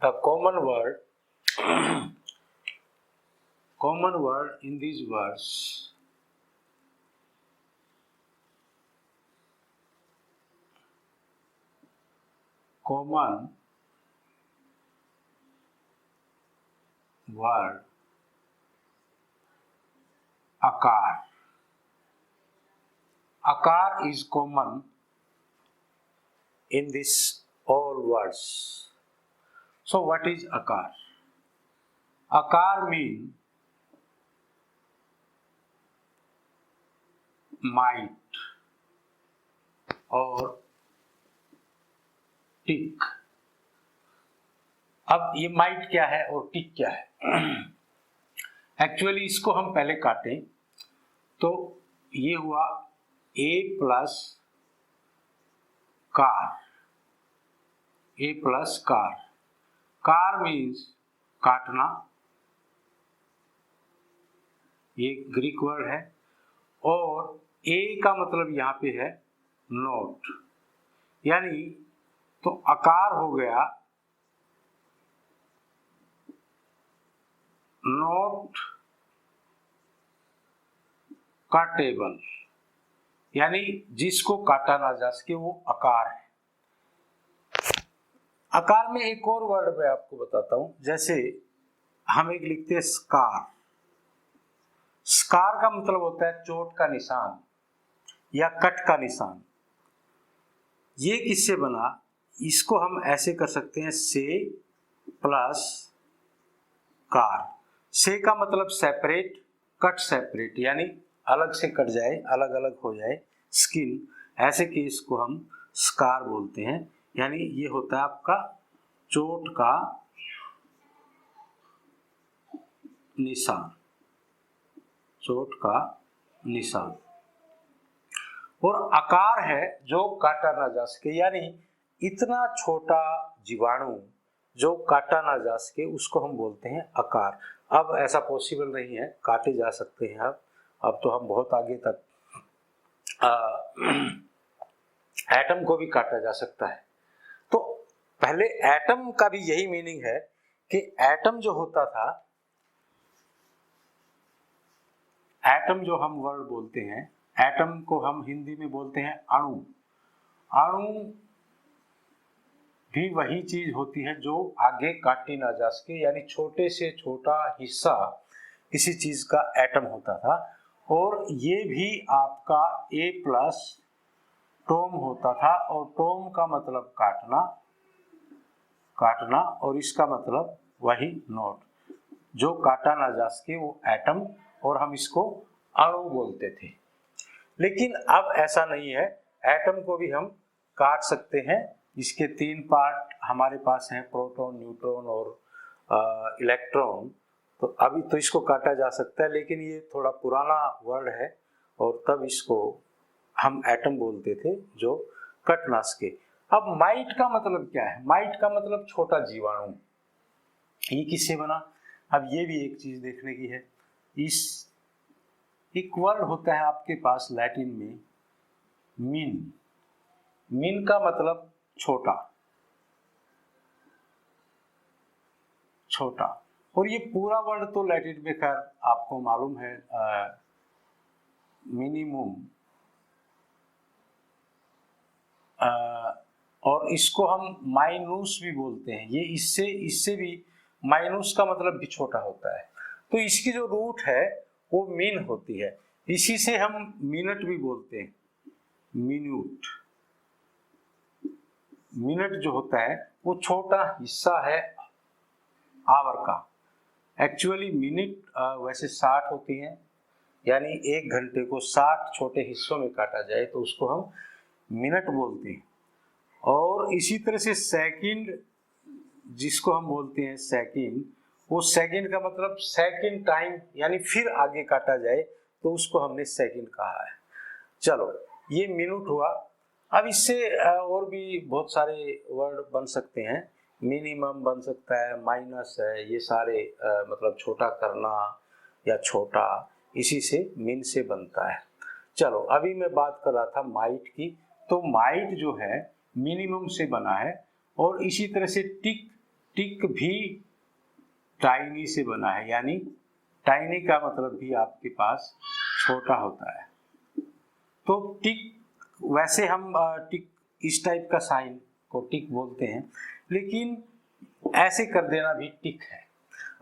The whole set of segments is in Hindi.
The common word in these words common word आकार. आकार is common in this all words. So what is आकार? आकार mean might और टिक. अब ये माइट क्या है और टिक क्या है? एक्चुअली इसको हम पहले काटें तो ये हुआ a plus car. a plus car. Car means काटना, ये ग्रीक वर्ड है. और a का मतलब यहाँ पे है नोट, यानी तो आकार हो गया नॉट काटेबल, यानी जिसको काटा ना जा सके वो आकार है. आकार में एक और वर्ड मैं आपको बताता हूं. जैसे हम एक लिखते हैं स्कार. स्कार का मतलब होता है चोट का निशान या कट का निशान. ये किससे बना? इसको हम ऐसे कर सकते हैं से प्लस कार. से का मतलब सेपरेट, कट सेपरेट, यानी अलग से कट जाए, अलग अलग हो जाए स्किन. ऐसे केस को हम स्कार बोलते हैं. यानी ये होता है आपका चोट का निशान. चोट का निशान. और आकार है जो काटा ना जा सके, यानी इतना छोटा जीवाणु जो काटा ना जा सके उसको हम बोलते हैं आकार. अब ऐसा पॉसिबल नहीं है, काटे जा सकते हैं. अब तो हम बहुत आगे तक एटम को भी काटा जा सकता है. तो पहले एटम का भी यही मीनिंग है कि एटम जो होता था, एटम जो हम वर्ड बोलते हैं, एटम को हम हिंदी में बोलते हैं अणु. अणु भी वही चीज होती है जो आगे काटी ना जा सके, यानी छोटे से छोटा हिस्सा किसी चीज का एटम होता था. और ये भी आपका A प्लस टोम होता था. और टोम का मतलब काटना, काटना, और इसका मतलब वही नोट, जो काटा ना जा सके वो एटम, और हम इसको अणु बोलते थे. लेकिन अब ऐसा नहीं है. एटम को भी हम काट सकते हैं. इसके 3 पार्ट हमारे पास हैं, प्रोटॉन, न्यूट्रॉन और इलेक्ट्रॉन. तो अभी तो इसको काटा जा सकता है, लेकिन ये थोड़ा पुराना वर्ड है और तब इसको हम एटम बोलते थे जो कट ना सके. अब माइट का मतलब क्या है? माइट का मतलब छोटा जीवाणु. ये किससे बना? अब ये भी एक चीज देखने की है. इस एक वर्ड होता है आपके पास लैटिन में मीन. मीन का मतलब छोटा, छोटा. और ये पूरा वर्ड तो लैटिन में खैर आपको मालूम है, मिनिमम. और इसको हम माइनूस भी बोलते हैं. ये इससे भी माइनूस का मतलब भी छोटा होता है. तो इसकी जो रूट है वो मीन होती है. इसी से हम मिनट भी बोलते हैं, मिनट. मिनट जो होता है वो छोटा हिस्सा है आवर का. एक्चुअली मिनट वैसे 60 होती हैं, यानी 1 घंटे को 60 छोटे हिस्सों में काटा जाए तो उसको हम मिनट बोलते हैं. और इसी तरह से सेकंड, जिसको हम बोलते हैं सेकंड, वो सेकंड का मतलब सेकंड टाइम, यानी फिर आगे काटा जाए तो उसको हमने सेकंड कहा है. चलो, ये मिनट हुआ. अब इससे और भी बहुत सारे वर्ड बन सकते हैं. मिनिमम बन सकता है, माइनस है, ये सारे मतलब छोटा करना या छोटा, इसी से मिन से बनता है. चलो, अभी मैं बात कर रहा था माइट की. तो माइट जो है मिनिमम से बना है. और इसी तरह से टिक टिक भी टाइनी से बना है, यानी टाइनी का मतलब भी आपके पास छोटा होता है। तो टिक, वैसे हम टिक इस टाइप का साइन को टिक बोलते हैं, लेकिन ऐसे कर देना भी टिक है।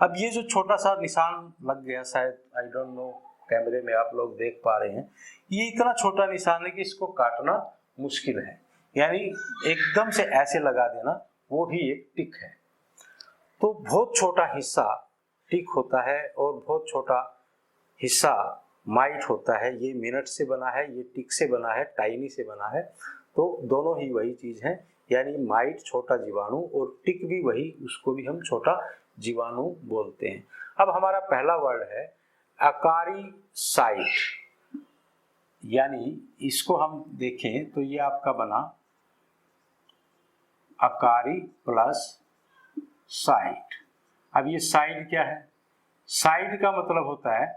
अब ये जो छोटा सा निशान लग गया, शायद आई डोंट नो कैमरे में आप लोग देख पा रहे हैं, ये इतना छोटा निशान है कि इसको काटना मुश्किल है, यानी एकदम से ऐसे लगा देना वो भी एक टिक है। तो बहुत छोटा हिस्सा टिक होता है और बहुत छोटा हिस्सा माइट होता है। ये मिनट से बना है, ये टिक से बना है, टाइनी से बना है, तो दोनों ही वही चीज है, यानी माइट छोटा जीवाणु और टिक भी वही, उसको भी हम छोटा जीवाणु बोलते हैं। अब हमारा पहला वर्ड है अकारीसाइट, यानी इसको हम देखें तो ये आपका बना अकारी प्लस साइट। अब ये साइड क्या है? साइड का मतलब होता है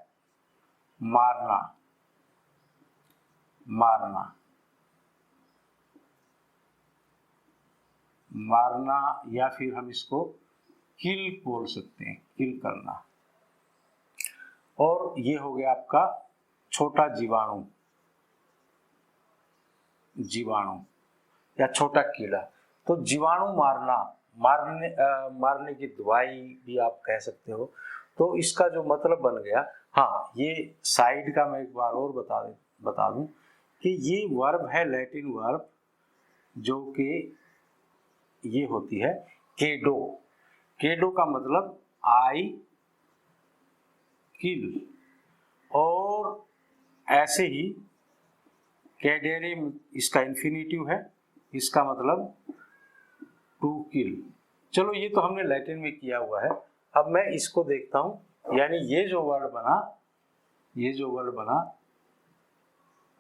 मारना, मारना, मारना, या फिर हम इसको किल बोल सकते हैं, किल करना। और ये हो गया आपका छोटा जीवाणु, जीवाणु या छोटा कीड़ा। तो जीवाणु मारना, मारने की दवाई भी आप कह सकते हो। तो इसका जो मतलब बन गया, हाँ, ये साइड का मैं एक बार और बता दूं कि ये वर्ब है, लैटिन वर्ब, जो कि ये होती है केडो। केडो का मतलब आई किल, और ऐसे ही कैडेरे इसका इन्फिनिटिव है, इसका मतलब टू किल। चलो ये तो हमने लैटिन में किया हुआ है। अब मैं इसको देखता हूं, यानी ये जो वर्ड बना, ये जो वर्ड बना,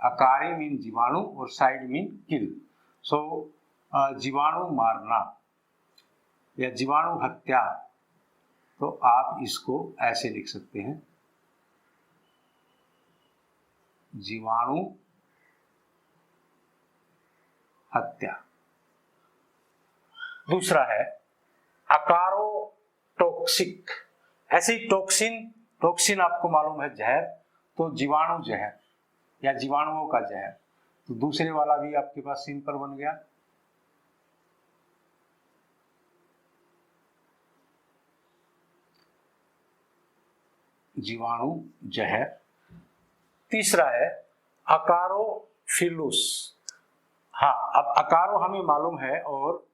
अकारी मीन जीवाणु और साइड मीन किल। सो जीवाणु मारना या जीवाणु हत्या, तो आप इसको ऐसे लिख सकते हैं, जीवाणु हत्या। दूसरा है अकारोटोक्सिक। ऐसे ही टॉक्सिन, टॉक्सिन आपको मालूम है जहर, तो जीवाणु जहर या जीवाणुओं का जहर। तो दूसरे वाला भी आपके पास सिंपल बन गया, जीवाणु जहर। तीसरा है अकारोफिलुस। हाँ, अब अकारो हमें मालूम है और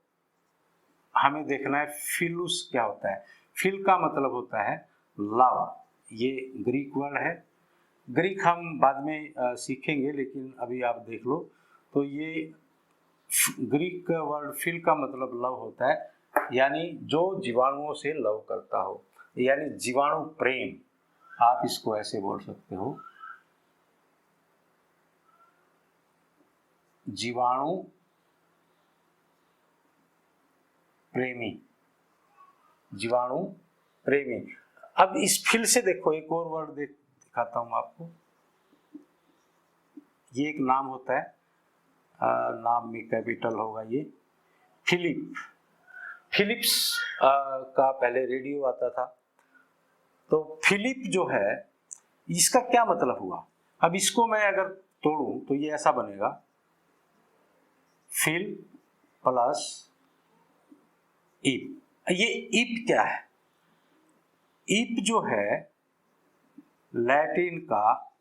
हमें देखना है फिलुस क्या होता है। फिल का मतलब होता है लव, ये ग्रीक वर्ड है। ग्रीक हम बाद में सीखेंगे, लेकिन अभी आप देख लो। तो ये ग्रीक वर्ड फिल का मतलब लव होता है, यानी जो जीवाणुओं से लव करता हो, यानी जीवाणु प्रेम, आप इसको ऐसे बोल सकते हो, जीवाणु प्रेमी, जीवाणु प्रेमी। अब इस फिल से देखो, एक और वर्ड दिखाता हूं आपको। ये एक नाम होता है, नाम में कैपिटल होगा ये, फिलिप। फिलिप्स का पहले रेडियो आता था। तो फिलिप जो है, इसका क्या मतलब हुआ? अब इसको मैं अगर तोड़ूं तो ये ऐसा बनेगा, फिल प्लस इप। ये इप क्या है? इप जो है लैटिन का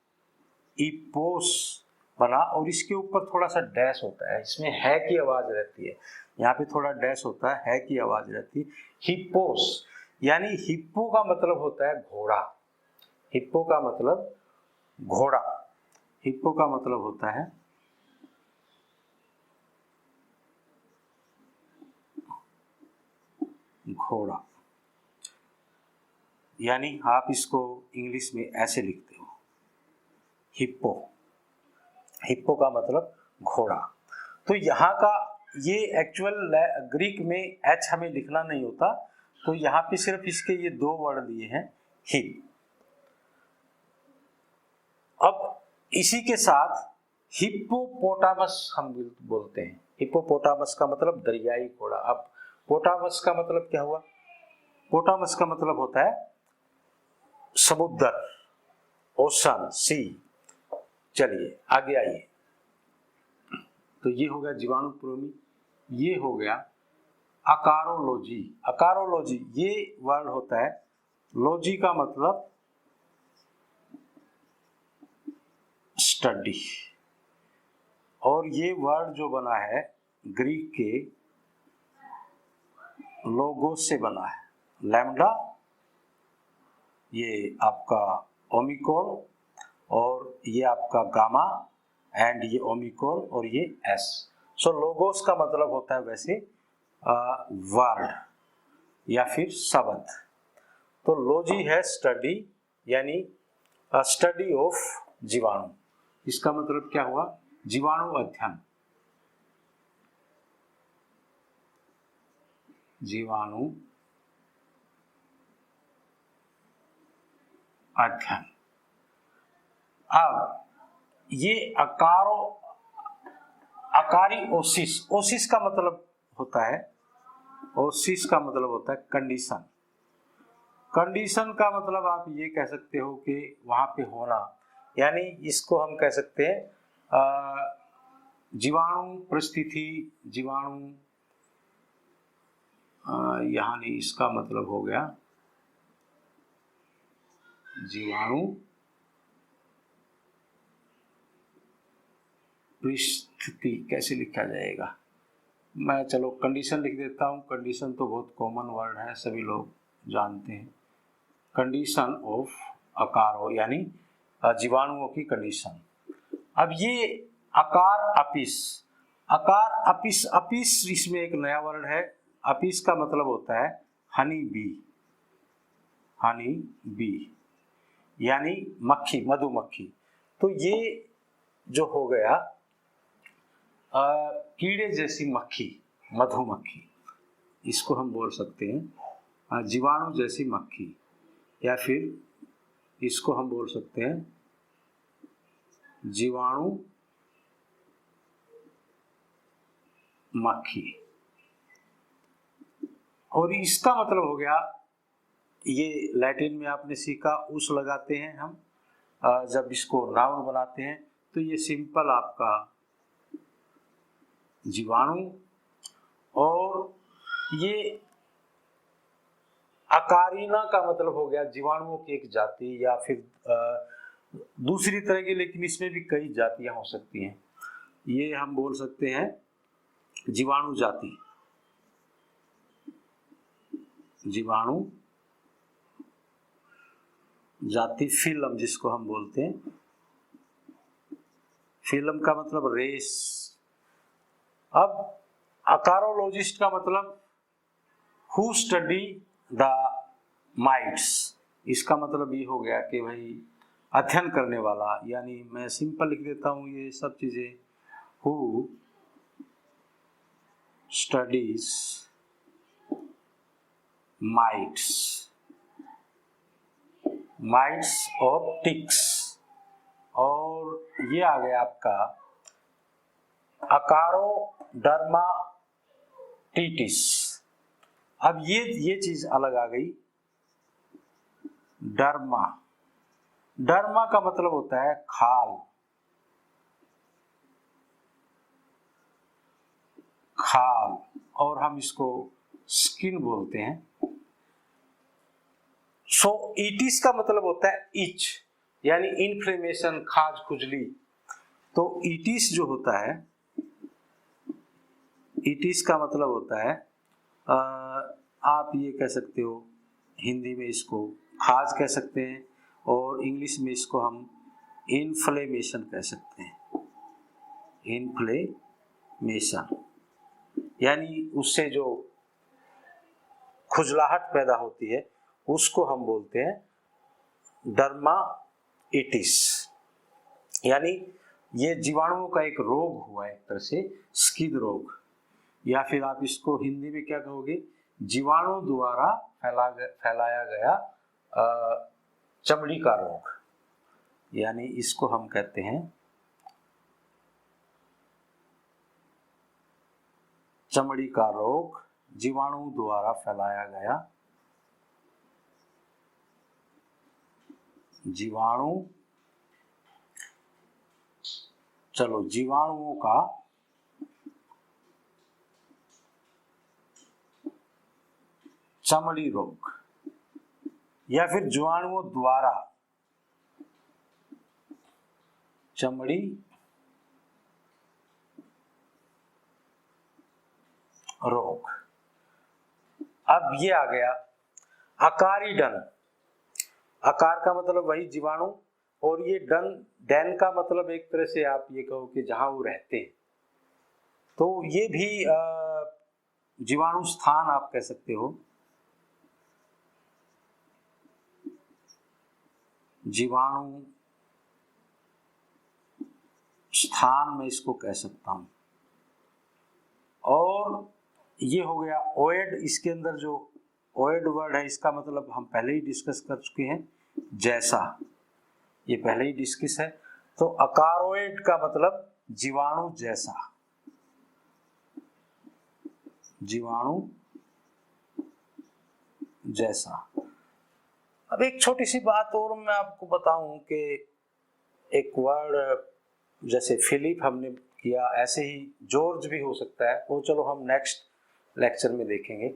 इपोस बना, और इसके ऊपर थोड़ा सा डैश होता है, इसमें है की आवाज रहती है, यहाँ पे थोड़ा डैश होता है की आवाज रहती है। हिप्पोस, यानी हिप्पो का मतलब होता है घोड़ा। हिप्पो का मतलब घोड़ा, हिप्पो का मतलब होता है घोड़ा, यानी आप इसको इंग्लिश में ऐसे लिखते हो, हिप्पो। हिप्पो का मतलब घोड़ा। तो यहाँ का ये एक्चुअल ग्रीक में एच हमें लिखना नहीं होता, तो यहाँ पे सिर्फ इसके ये दो वर्ड दिए हैं, हिप। अब इसी के साथ हिप्पोपोटामस हम बोलते हैं। हिप्पोपोटामस का मतलब दरियाई घोड़ा। अब पोटामस का मतलब क्या हुआ? पोटामस का मतलब होता है समुद्र, ओशन, सी। चलिए आगे आइए। तो ये हो गया जीवाणुप्रेमी, ये हो गया अकारोलॉजी। अकारोलॉजी ये वर्ड होता है, लॉजी का मतलब स्टडी, और ये वर्ड जो बना है ग्रीक के लोगोस से बना है। लैम्डा ये आपका ओमिकोल, और ये आपका गामा, एंड ये ओमिकोल, और ये एस। सो लोगोस का मतलब होता है वैसे वर्ड या फिर शब्द। तो लॉजी है स्टडी, यानी स्टडी ऑफ जीवाणु। इसका मतलब क्या हुआ? जीवाणु अध्ययन। जीवाणु अध्ययन। अब ये अकारी ओसिस, ओसिस का मतलब होता है, ओसिस का मतलब होता है कंडीशन। कंडीशन का मतलब आप ये कह सकते हो कि वहां पे होना, यानी इसको हम कह सकते हैं जीवाणु परिस्थिति, जीवाणु यहाँ नहीं, इसका मतलब हो गया जीवाणु परिस्थिति। कैसे लिखा जाएगा? मैं चलो कंडीशन लिख देता हूँ। कंडीशन तो बहुत कॉमन वर्ड है, सभी लोग जानते हैं। कंडीशन ऑफ अकारो, यानी जीवाणुओं की कंडीशन। अब ये अकार अपिस, अकार अपिस, अपिस इसमें एक नया वर्ड है। अपिस का मतलब होता है हनी बी, हनी बी यानी मक्खी, मधुमक्खी। तो ये जो हो गया कीड़े जैसी मक्खी, मधुमक्खी, इसको हम बोल सकते हैं जीवाणु जैसी मक्खी, या फिर इसको हम बोल सकते हैं जीवाणु मक्खी। और इसका मतलब हो गया, ये लैटिन में आपने सीखा, उस लगाते हैं हम जब इसको नाउन बनाते हैं, तो ये सिंपल आपका जीवाणु, और ये अकारिना का मतलब हो गया जीवाणुओं की एक जाति, या फिर दूसरी तरह की, लेकिन इसमें भी कई जातियां हो सकती हैं। ये हम बोल सकते हैं जीवाणु जाति, जीवाणु जाति। फिल्म जिसको हम बोलते हैं, फिल्म का मतलब रेस। अब अकारोलॉजिस्ट का मतलब हु स्टडी द माइट्स। इसका मतलब ये हो गया कि भाई अध्ययन करने वाला, यानी मैं सिंपल लिख देता हूं ये सब चीजें, हु स्टडीज माइट्स, माइट्स और टिक्स। और ये आ गया आपका अकारोडर्माटिटिस। अब ये चीज अलग आ गई। डर्मा, डर्मा का मतलब होता है खाल, खाल, और हम इसको स्किन बोलते हैं। सो इटिस का मतलब होता है इच, यानी इन्फ्लेमेशन, खाज खुजली। तो इटिस जो होता है, इटिस का मतलब होता है आप ये कह सकते हो, हिंदी में इसको खाज कह सकते हैं, और इंग्लिश में इसको हम इन्फ्लेमेशन कह सकते हैं। इन्फ्लेमेशन यानी उससे जो खुजलाहट पैदा होती है उसको हम बोलते हैं डर्माइटिस। यानी ये जीवाणुओं का एक रोग हुआ है, एक तरह से स्किन रोग, या फिर आप इसको हिंदी में क्या कहोगे, जीवाणु द्वारा फैलाया गया चमड़ी का रोग, यानी इसको हम कहते हैं चमड़ी का रोग, जीवाणु द्वारा फैलाया गया, जीवाणु, चलो जीवाणुओं का चमड़ी रोग, या फिर जीवाणुओं द्वारा चमड़ी रोग। अब ये आ गया आकारी डन। आकार का मतलब वही जीवाणु, और ये डन, डैन का मतलब एक तरह से आप ये कहो कि जहां वो रहते हैं, तो ये भी जीवाणु स्थान आप कह सकते हो, जीवाणु स्थान में इसको कह सकता हूं। और ये हो गया ओएड। इसके अंदर जो ओएड वर्ड है, इसका मतलब हम पहले ही डिस्कस कर चुके हैं, जैसा, ये पहले ही डिस्कस है। तो अकारोइड का मतलब जीवाणु जैसा, जीवाणु जैसा। अब एक छोटी सी बात और मैं आपको बताऊं कि एक वर्ड जैसे फिलिप हमने किया, ऐसे ही जॉर्ज भी हो सकता है, वो चलो हम नेक्स्ट लेक्चर में देखेंगे।